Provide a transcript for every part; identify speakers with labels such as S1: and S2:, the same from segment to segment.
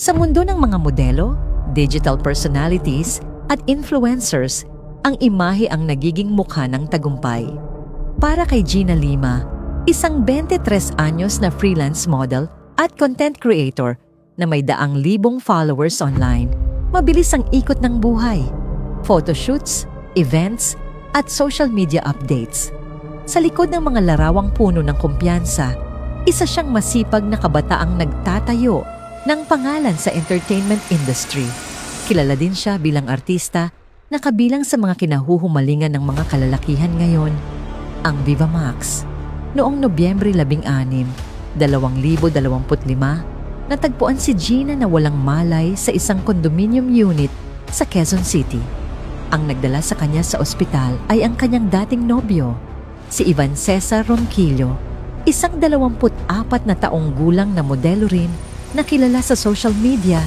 S1: Sa mundo ng mga modelo, digital personalities at influencers, ang imahe ang nagiging mukha ng tagumpay. Para kay Gina Lima, isang 23 anyos na freelance model at content creator na may 100,000 followers online, mabilis ang ikot ng buhay, photoshoots, events, at social media updates. Sa likod ng mga larawang puno ng kumpiyansa, isa siyang masipag na kabataang nagtatayo ng pangalan sa entertainment industry. Kilala din siya bilang artista na kabilang sa mga kinahuhumalingan ng mga kalalakihan ngayon, ang Viva Max. Noong Nobyembre 16, 2025, natagpuan si Gina na walang malay sa isang condominium unit sa Quezon City. Ang nagdala sa kanya sa ospital ay ang kanyang dating nobyo, si Ivan Cesar Ronquillo, isang 24 na taong gulang na modelo rin na kilala sa social media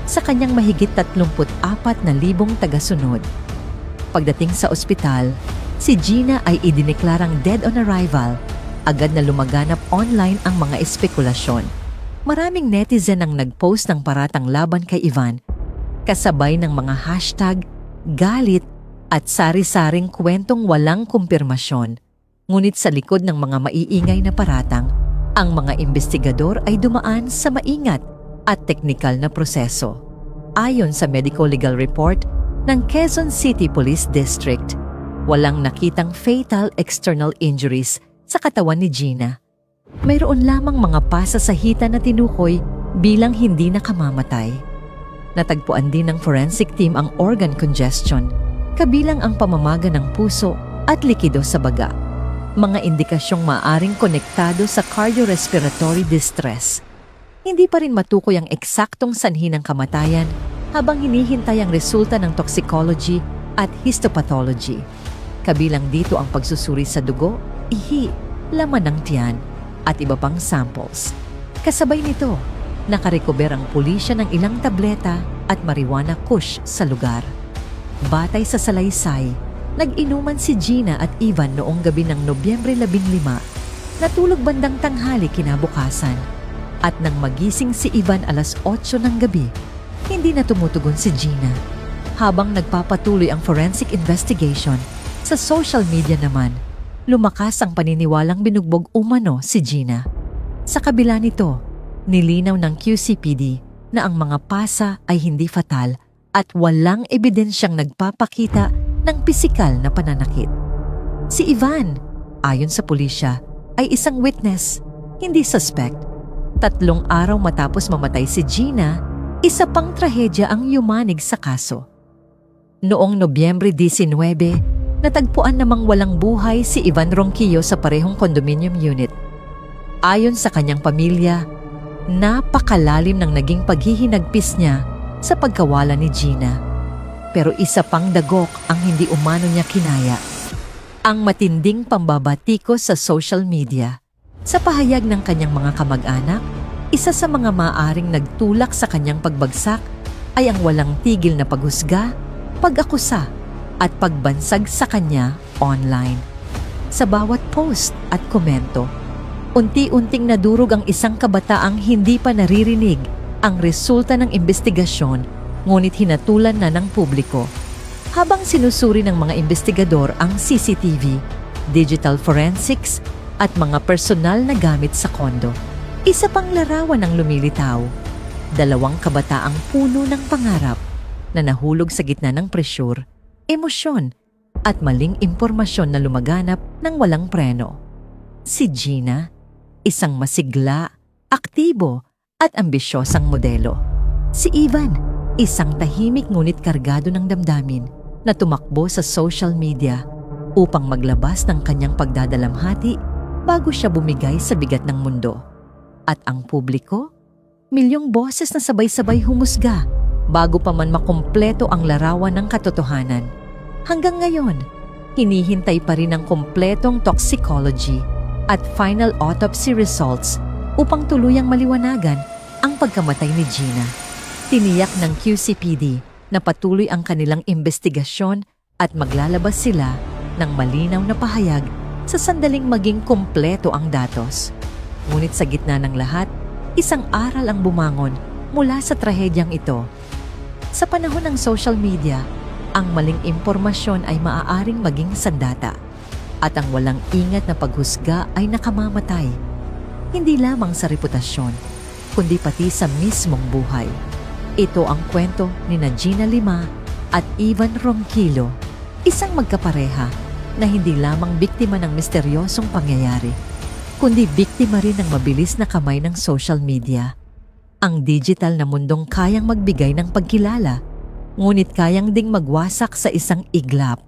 S1: sa kanyang mahigit 34,000 tagasunod. Pagdating sa ospital, si Gina ay idineklarang dead on arrival. Agad na lumaganap online ang mga espekulasyon. Maraming netizen ang nagpost ng paratang laban kay Ivan, kasabay ng mga hashtag, galit at sari-saring kwentong walang kumpirmasyon. Ngunit sa likod ng mga maiingay na paratang, ang mga investigador ay dumaan sa maingat at teknikal na proseso. Ayon sa medico-legal report ng Quezon City Police District, walang nakitang fatal external injuries sa katawan ni Gina. Mayroon lamang mga pasasahitan na tinukoy bilang hindi nakamamatay. Natagpuan din ng forensic team ang organ congestion, kabilang ang pamamaga ng puso at likido sa baga. Mga indikasyong maaring konektado sa cardiorespiratory distress. Hindi pa rin matukoy ang eksaktong sanhi ng kamatayan habang hinihintay ang resulta ng toxicology at histopathology. Kabilang dito ang pagsusuri sa dugo, ihi, laman ng tiyan, at iba pang samples. Kasabay nito, nakarecover ang pulisya ng ilang tableta at marijuana kush sa lugar. Batay sa salaysay, nag-inuman si Gina at Ivan noong gabi ng Nobyembre 15, natulog bandang tanghali kinabukasan. At nang magising si Ivan alas 8 ng gabi, hindi na tumutugon si Gina. Habang nagpapatuloy ang forensic investigation, sa social media naman, lumakas ang paniniwalang binugbog umano si Gina. Sa kabila nito, nilinaw ng QCPD na ang mga pasa ay hindi fatal at walang ebidensyang nagpapakita ng pisikal na pananakit. Si Ivan, ayon sa pulisya, ay isang witness, hindi suspect. 3 araw matapos mamatay si Gina, isa pang trahedya ang yumanig sa kaso. Noong Nobyembre 19, natagpuan namang walang buhay si Ivan Ronquillo sa parehong condominium unit. Ayon sa kanyang pamilya, napakalalim ng naging paghihinagpis niya sa pagkawala ni Gina. Pero isa pang dagok ang hindi umano niya kinaya. Ang matinding pambabatikos sa social media. Sa pahayag ng kanyang mga kamag-anak, isa sa mga maaring nagtulak sa kanyang pagbagsak ay ang walang tigil na paghusga, pag-akusa at pagbansag sa kanya online. Sa bawat post at komento, unti-unting nadurog ang isang kabataang hindi pa naririnig ang resulta ng investigasyon, ngunit hinatulan na ng publiko. Habang sinusuri ng mga investigador ang CCTV, digital forensics at mga personal na gamit sa kondo, isa pang larawan ang lumilitaw. 2 kabataang puno ng pangarap na nahulog sa gitna ng presyur, emosyon at maling impormasyon na lumaganap ng walang preno. Si Gina, isang masigla, aktibo at ambisyosang modelo. Si Ivan, isang tahimik ngunit kargado ng damdamin na tumakbo sa social media upang maglabas ng kanyang pagdadalamhati bago siya bumigay sa bigat ng mundo. At ang publiko, milyong boses na sabay-sabay humusga bago pa man makumpleto ang larawan ng katotohanan. Hanggang ngayon, hinihintay pa rin ang kumpletong toxicology at final autopsy results upang tuluyang maliwanagan ang pagkamatay ni Gina. Tiniyak ng QCPD na patuloy ang kanilang investigasyon at maglalabas sila ng malinaw na pahayag sa sandaling maging kumpleto ang datos. Ngunit sa gitna ng lahat, isang aral ang bumangon mula sa trahedyang ito. Sa panahon ng social media, ang maling impormasyon ay maaaring maging sandata at ang walang ingat na paghusga ay nakamamatay. Hindi lamang sa reputasyon, kundi pati sa mismong buhay. Ito ang kwento ni Gina Lima at Ivan Ronquillo, isang magkapareha na hindi lamang biktima ng misteryosong pangyayari, kundi biktima rin ng mabilis na kamay ng social media. Ang digital na mundong kayang magbigay ng pagkilala, ngunit kayang ding magwasak sa isang iglap.